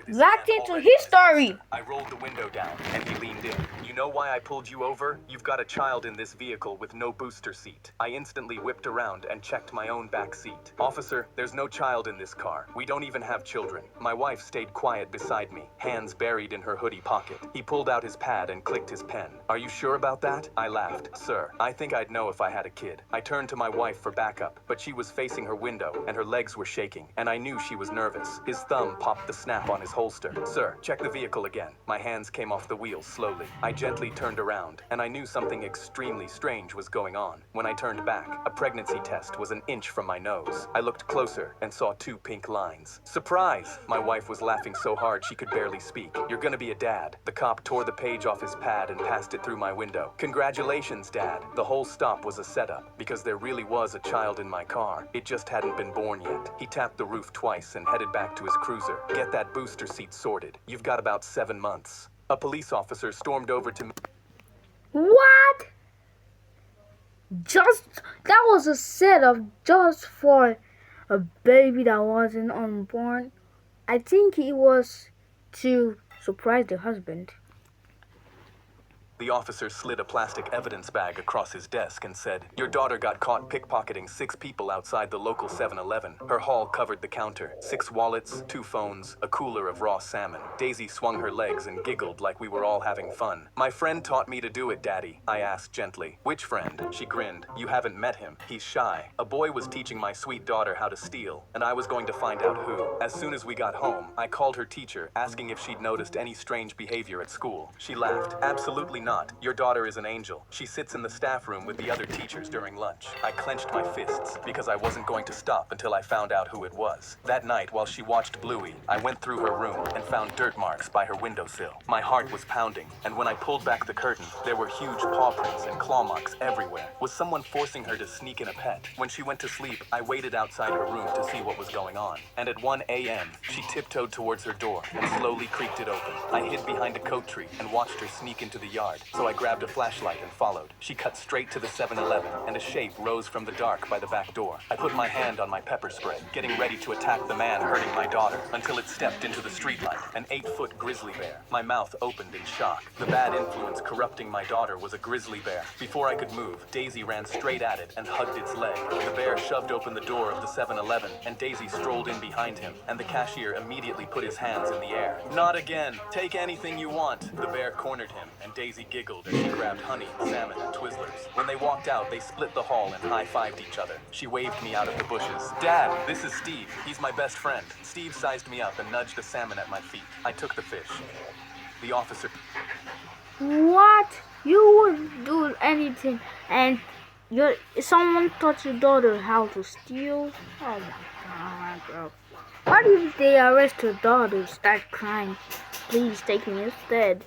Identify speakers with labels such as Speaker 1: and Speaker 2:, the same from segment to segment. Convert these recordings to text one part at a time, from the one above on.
Speaker 1: this
Speaker 2: Back
Speaker 1: man
Speaker 2: into
Speaker 1: already
Speaker 2: his
Speaker 1: on
Speaker 2: story.
Speaker 1: holster. I rolled the window down, and he leaned in. You know why I pulled you over? You've got a child in this vehicle with no booster seat. I instantly whipped around and checked my own back seat. Officer, there's no child in this car. We don't even have children. My wife stayed quiet beside me, hands buried in her hoodie pocket. He pulled out his pad and clicked his pen. Are you sure about that? I laughed. Sir, I think I'd know if I had a kid. I turned to my wife for backup, but she was facing her window and her legs were shaking, and I knew she was nervous. His thumb popped the snap on his holster. Sir, check the vehicle again. My hands came off the wheels slowly. I gently turned around, and I knew something extremely strange was going on. When I turned back, a pregnancy test was an inch from my nose. I looked closer and saw 2 pink lines. Surprise! My wife was laughing so hard she could barely speak. You're gonna be a dad. The cop tore the page off his pad and passed it through my window. Congratulations, Dad. The whole stop was a setup, because there really was a child in my car. It just hadn't been born yet. He tapped the roof twice and headed back to his cruiser. Get that booster seat sorted. You've got about 7 months. A police officer stormed over to me.
Speaker 2: What? That was a setup just for a baby that wasn't unborn. I think it was to surprise the husband.
Speaker 1: The officer slid a plastic evidence bag across his desk and said, Your daughter got caught pickpocketing 6 people outside the local 7-Eleven. Her haul covered the counter. 6 wallets, 2 phones, a cooler of raw salmon. Daisy swung her legs and giggled like we were all having fun. My friend taught me to do it, Daddy, I asked gently. Which friend? She grinned. You haven't met him. He's shy. A boy was teaching my sweet daughter how to steal, and I was going to find out who. As soon as we got home, I called her teacher, asking if she'd noticed any strange behavior at school. She laughed. Absolutely not. Your daughter is an angel. She sits in the staff room with the other teachers during lunch. I clenched my fists because I wasn't going to stop until I found out who it was. That night, while she watched Bluey, I went through her room and found dirt marks by her windowsill. My heart was pounding, and when I pulled back the curtain, there were huge paw prints and claw marks everywhere. Was someone forcing her to sneak in a pet? When she went to sleep, I waited outside her room to see what was going on. And at 1 a.m., she tiptoed towards her door and slowly creaked it open. I hid behind a coat tree and watched her sneak into the yard, so I grabbed a flashlight and followed. She cut straight to the 7-Eleven, and a shape rose from the dark by the back door. I put my hand on my pepper spray, getting ready to attack the man hurting my daughter, until it stepped into the streetlight, an 8-foot grizzly bear. My mouth opened in shock. The bad influence corrupting my daughter was a grizzly bear. Before I could move, Daisy ran straight at it and hugged its leg. The bear shoved open the door of the 7-Eleven, and Daisy strolled in behind him, and the cashier immediately put his hands in the air. Not again. Take anything you want. The bear cornered him, and Daisy giggled as she grabbed honey, salmon, and Twizzlers. When they walked out, they split the hall and high-fived each other. She waved me out of the bushes. Dad, this is Steve. He's my best friend. Steve sized me up and nudged a salmon at my feet. I took the fish. The officer...
Speaker 2: What? You would do anything, and someone taught your daughter how to steal? Oh my God, bro. What if they arrest your daughter, start crying? Please take me instead.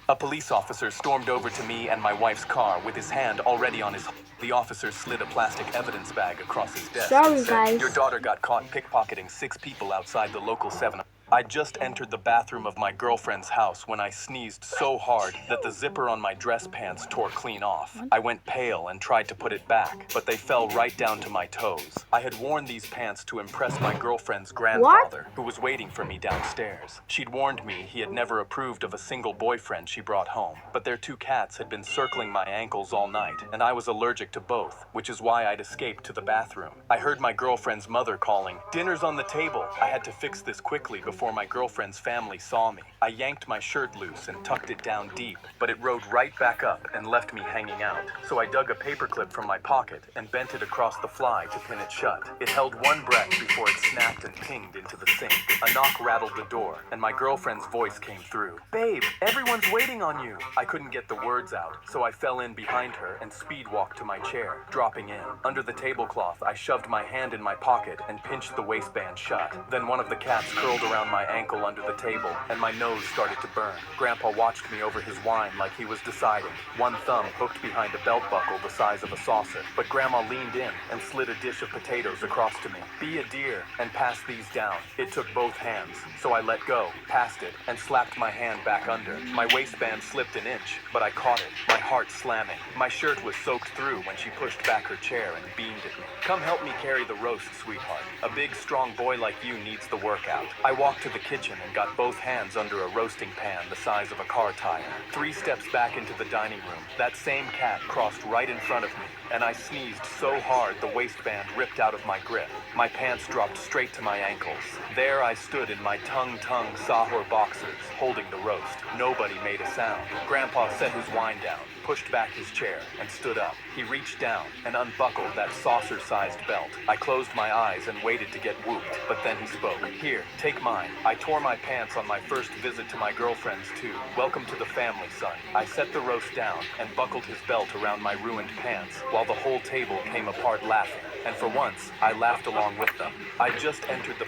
Speaker 1: A police officer stormed over to me and my wife's car with his hand already on his... The officer slid a plastic evidence bag across his desk
Speaker 2: Sorry,
Speaker 1: and said,
Speaker 2: guys.
Speaker 1: Your daughter got caught pickpocketing 6 people outside the local 7... I just entered the bathroom of my girlfriend's house when I sneezed so hard that the zipper on my dress pants tore clean off. I went pale and tried to put it back, but they fell right down to my toes. I had worn these pants to impress my girlfriend's grandfather, who was waiting for me downstairs. She'd warned me he had never approved of a single boyfriend she brought home, but their 2 cats had been circling my ankles all night, and I was allergic to both, which is why I'd escaped to the bathroom. I heard my girlfriend's mother calling, Dinner's on the table. I had to fix this quickly before my girlfriend's family saw me. I yanked my shirt loose and tucked it down deep, but it rode right back up and left me hanging out. So I dug a paperclip from my pocket and bent it across the fly to pin it shut. It held one breath before it snapped and pinged into the sink. A knock rattled the door, and my girlfriend's voice came through. Babe, everyone's waiting on you. I couldn't get the words out, so I fell in behind her and speed walked to my chair, dropping in. Under the tablecloth, I shoved my hand in my pocket and pinched the waistband shut. Then one of the cats curled around my ankle under the table, and my nose started to burn. Grandpa watched me over his wine like he was deciding. One thumb hooked behind a belt buckle the size of a saucer, but Grandma leaned in and slid a dish of potatoes across to me. Be a dear and pass these down. It took both hands, so I let go, passed it, and slapped my hand back under. My waistband slipped an inch, but I caught it, my heart slamming. My shirt was soaked through when she pushed back her chair and beamed at me. Come help me carry the roast, sweetheart. A big, strong boy like you needs the workout. I walked to the kitchen and got both hands under a roasting pan the size of a car tire. 3 steps back into the dining room, that same cat crossed right in front of me, and I sneezed so hard the waistband ripped out of my grip. My pants dropped straight to my ankles. There I stood in my tung Sahur boxers, holding the roast. Nobody made a sound. Grandpa set his wine down, pushed back his chair, and stood up. He reached down and unbuckled that saucer-sized belt. I closed my eyes and waited to get whooped, but then he spoke. Here, take mine. I tore my pants on my first visit to my girlfriend's too. Welcome to the family, son. I set the roast down and buckled his belt around my ruined pants, while the whole table came apart laughing. And for once, I laughed along with them. I just entered the...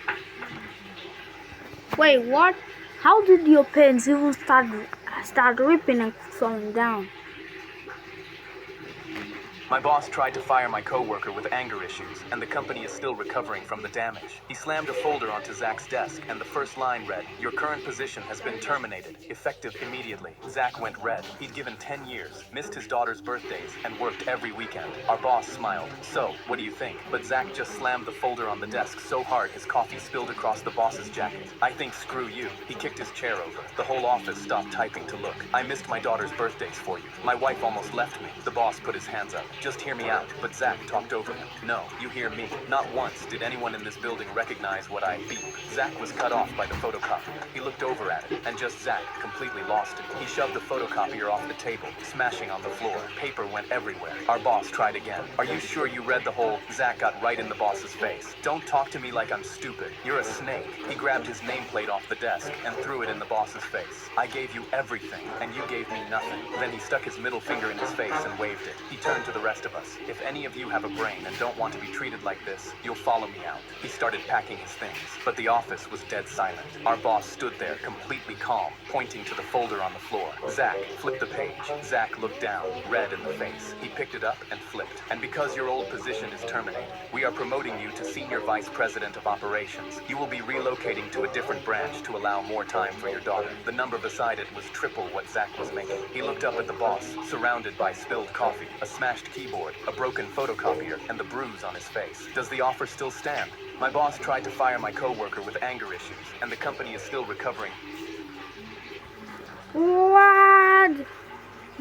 Speaker 2: Wait, what? How did your pants even start ripping and falling down?
Speaker 1: My boss tried to fire my coworker with anger issues, and the company is still recovering from the damage. He slammed a folder onto Zach's desk, and the first line read, "Your current position has been terminated, effective immediately." Zach went red. He'd given 10 years, missed his daughter's birthdays, and worked every weekend. Our boss smiled. So, what do you think? But Zach just slammed the folder on the desk so hard his coffee spilled across the boss's jacket. I think screw you. He kicked his chair over. The whole office stopped typing to look. I missed my daughter's birthdays for you. My wife almost left me. The boss put his hands up. Just hear me out, but Zach talked over him. No, you hear me. Not once did anyone in this building recognize what I beat. Zach was cut off by the photocopier. He looked over at it, and just Zach completely lost it. He shoved the photocopier off the table, smashing on the floor. Paper went everywhere. Our boss tried again. Are you sure you read the whole? Zach got right in the boss's face. Don't talk to me like I'm stupid. You're a snake. He grabbed his nameplate off the desk and threw it in the boss's face. I gave you everything, and you gave me nothing. Then he stuck his middle finger in his face and waved it. He turned to the rest of us. If any of you have a brain and don't want to be treated like this, you'll follow me out. He started packing his things, but the office was dead silent. Our boss stood there completely calm, pointing to the folder on the floor. Zach flipped the page. Zach looked down, red in the face. He picked it up and flipped. And because your old position is terminated, we are promoting you to Senior Vice President of Operations. You will be relocating to a different branch to allow more time for your daughter. The number beside it was triple what Zach was making. He looked up at the boss, surrounded by spilled coffee, a smashed keyboard, a broken photocopier, and the bruise on his face. Does the offer still stand? My boss tried to fire my coworker with anger issues, and the company is still recovering.
Speaker 2: What?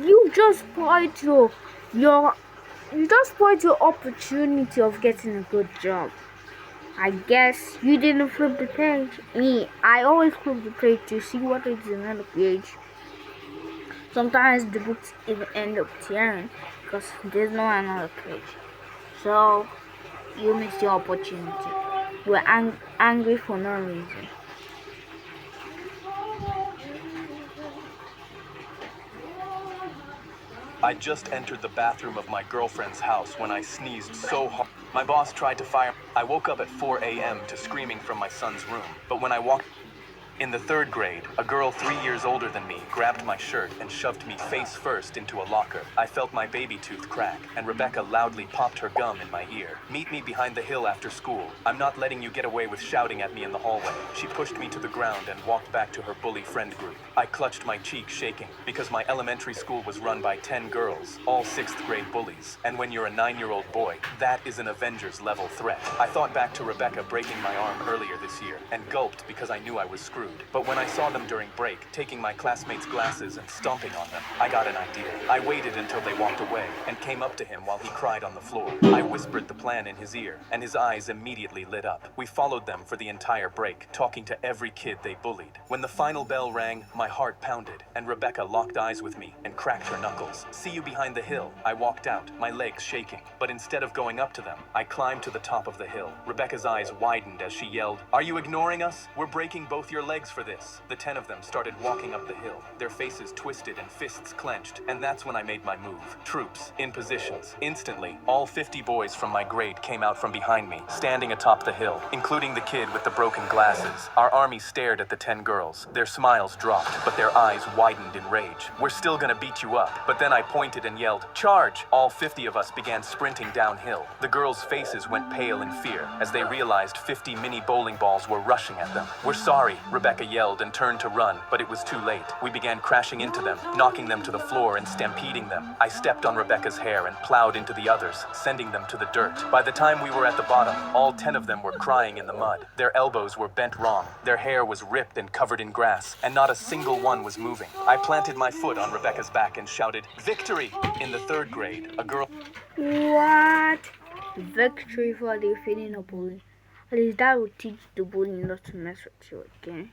Speaker 2: You just spoiled your opportunity of getting a good job. I guess you didn't flip the page. Me, I always flip the page to see what is in another page. Sometimes the books even end up tearing because there's no another page. So you missed your opportunity. You were angry for no reason.
Speaker 1: I just entered the bathroom of my girlfriend's house when I sneezed so hard. My boss tried to fire. I woke up at 4 a.m. to screaming from my son's room, but when I walked in the 3rd grade, a girl 3 years older than me grabbed my shirt and shoved me face first into a locker. I felt my baby tooth crack, and Rebecca loudly popped her gum in my ear. Meet me behind the hill after school. I'm not letting you get away with shouting at me in the hallway. She pushed me to the ground and walked back to her bully friend group. I clutched my cheek shaking, because my elementary school was run by 10 girls, all 6th grade bullies. And when you're a 9-year-old boy, that is an Avengers-level threat. I thought back to Rebecca breaking my arm earlier this year, and gulped because I knew I was screwed. But when I saw them during break, taking my classmates' glasses and stomping on them, I got an idea. I waited until they walked away and came up to him while he cried on the floor. I whispered the plan in his ear, and his eyes immediately lit up. We followed them for the entire break, talking to every kid they bullied. When the final bell rang, my heart pounded, and Rebecca locked eyes with me and cracked her knuckles. See you behind the hill. I walked out, my legs shaking. But instead of going up to them, I climbed to the top of the hill. Rebecca's eyes widened as she yelled, "Are you ignoring us? We're breaking both your legs." legs for this. The 10 of them started walking up the hill, their faces twisted and fists clenched, and that's when I made my move. Troops, in positions. Instantly, all 50 boys from my grade came out from behind me, standing atop the hill, including the kid with the broken glasses. Our army stared at the 10 girls. Their smiles dropped, but their eyes widened in rage. We're still gonna beat you up. But then I pointed and yelled, "Charge!" All 50 of us began sprinting downhill. The girls' faces went pale in fear as they realized 50 mini bowling balls were rushing at them. "We're sorry," Rebecca yelled and turned to run, but it was too late. We began crashing into them, knocking them to the floor and stampeding them. I stepped on Rebecca's hair and plowed into the others, sending them to the dirt. By the time we were at the bottom, all 10 of them were crying in the mud. Their elbows were bent wrong, their hair was ripped and covered in grass, and not a single one was moving. I planted my foot on Rebecca's back and shouted, "Victory!" In the 3rd grade, a girl...
Speaker 2: What? Victory for defeating a bully. At least that would teach the bully not to mess with you again.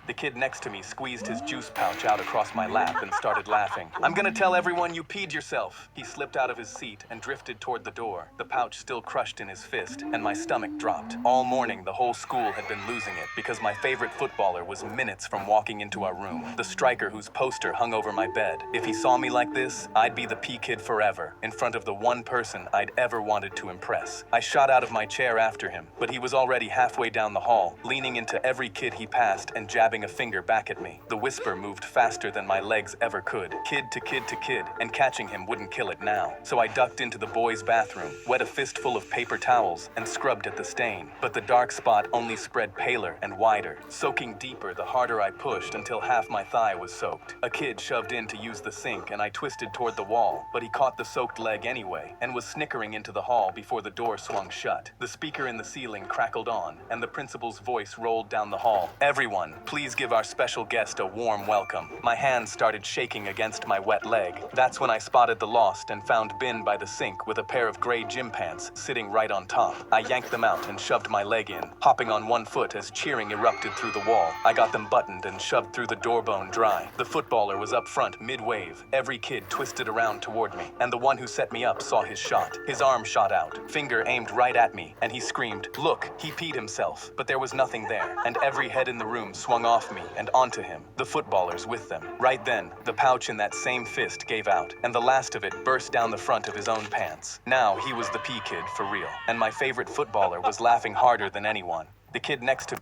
Speaker 1: The kid next to me squeezed his juice pouch out across my lap and started laughing. "I'm gonna tell everyone you peed yourself." He slipped out of his seat and drifted toward the door, the pouch still crushed in his fist, and my stomach dropped. All morning, the whole school had been losing it because my favorite footballer was minutes from walking into our room, the striker whose poster hung over my bed. If he saw me like this, I'd be the pea kid forever, in front of the one person I'd ever wanted to impress. I shot out of my chair after him, but he was already halfway down the hall, leaning into every kid he passed and jabbing a finger back at me. The whisper moved faster than my legs ever could, kid to kid to kid, and catching him wouldn't kill it now. So I ducked into the boys' bathroom, wet a fistful of paper towels, and scrubbed at the stain. But the dark spot only spread paler and wider, soaking deeper the harder I pushed until half my thigh was soaked. A kid shoved in to use the sink, and I twisted toward the wall, but he caught the soaked leg anyway, and was snickering into the hall before the door swung shut. The speaker in the ceiling crackled on, and the principal's voice rolled down the hall. "Everyone, please give our special guest a warm welcome." My hands started shaking against my wet leg. That's when I spotted the lost and found bin by the sink with a pair of gray gym pants sitting right on top. I yanked them out and shoved my leg in, hopping on one foot as cheering erupted through the wall. I got them buttoned and shoved through the door bone dry. The footballer was up front mid-wave. Every kid twisted around toward me, and the one who set me up saw his shot. His arm shot out, finger aimed right at me, and he screamed, "Look, he peed himself." But there was nothing there, and every head in the room swung off me and onto him, the footballers with them. Right then, the pouch in that same fist gave out, and the last of it burst down the front of his own pants. Now he was the pea kid for real, and my favorite footballer was laughing harder than anyone. The kid next to...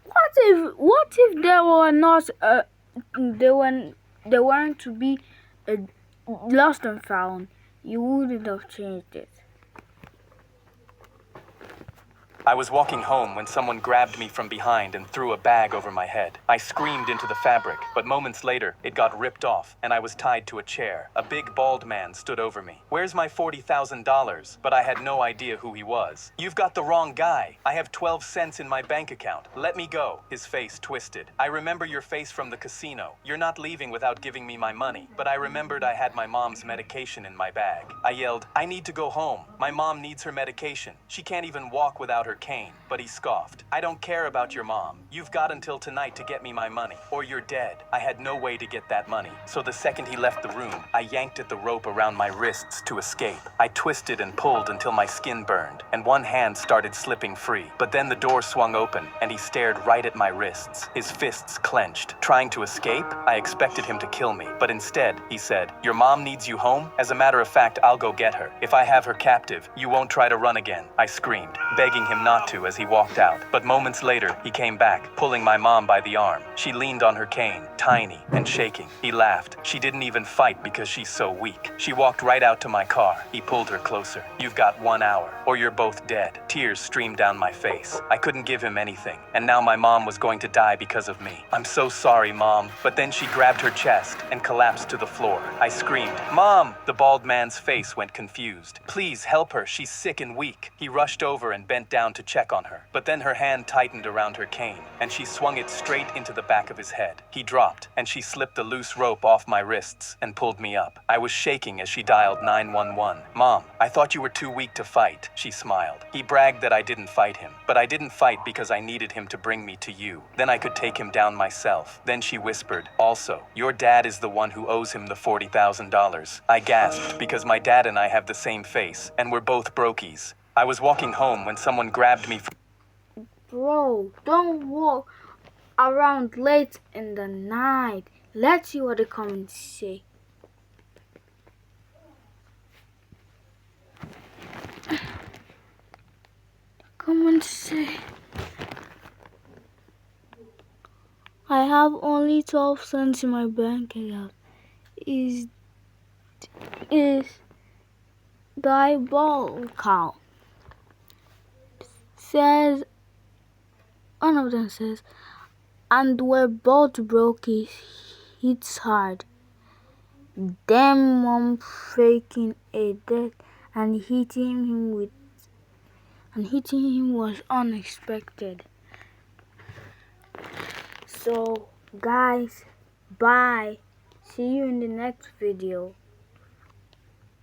Speaker 2: What if there were not there weren't to be lost and found? You wouldn't have changed it.
Speaker 1: I was walking home when someone grabbed me from behind and threw a bag over my head. I screamed into the fabric, but moments later, it got ripped off, and I was tied to a chair. A big bald man stood over me. "Where's my $40,000? But I had no idea who he was. "You've got the wrong guy. I have 12 cents in my bank account. Let me go." His face twisted. "I remember your face from the casino. You're not leaving without giving me my money." But I remembered I had my mom's medication in my bag. I yelled, "I need to go home. My mom needs her medication. She can't even walk without her cane." But he scoffed. "I don't care about your mom. You've got until tonight to get me my money, or you're dead." I had no way to get that money, so the second he left the room, I yanked at the rope around my wrists to escape. I twisted and pulled until my skin burned, and one hand started slipping free. But then the door swung open, and he stared right at my wrists, his fists clenched. Trying to escape? I expected him to kill me, but instead, he said, "Your mom needs you home? As a matter of fact, I'll go get her. If I have her captive, you won't try to run again." I screamed, begging him not to as he walked out. But moments later, he came back, pulling my mom by the arm. She leaned on her cane, tiny and shaking. He laughed. She didn't even fight because she's so weak. She walked right out to my car. He pulled her closer. "You've got 1 hour, or you're both dead." Tears streamed down my face. I couldn't give him anything, and now my mom was going to die because of me. "I'm so sorry, Mom." But then she grabbed her chest and collapsed to the floor. I screamed, "Mom!" The bald man's face went confused. "Please help her. She's sick and weak." He rushed over and bent down to check on her. But then her hand tightened around her cane, and she swung it straight into the back of his head. He dropped, and she slipped the loose rope off my wrists and pulled me up. I was shaking as she dialed 911. "Mom, I thought you were too weak to fight," she smiled. He bragged that I didn't fight him, but I didn't fight because I needed him to bring me to you. Then I could take him down myself. Then she whispered, "Also, your dad is the one who owes him the $40,000. I gasped because my dad and I have the same face, and we're both brokies. I was walking home when someone grabbed me from...
Speaker 2: Bro, don't walk around late in the night. Let's see what the comments say. Comments say, I have only 12 cents in my bank account. Is diabolical. Says, one of them says, and we're both broke. It's hard. Damn mom faking a death and hitting him was unexpected. So guys, bye. See you in the next video.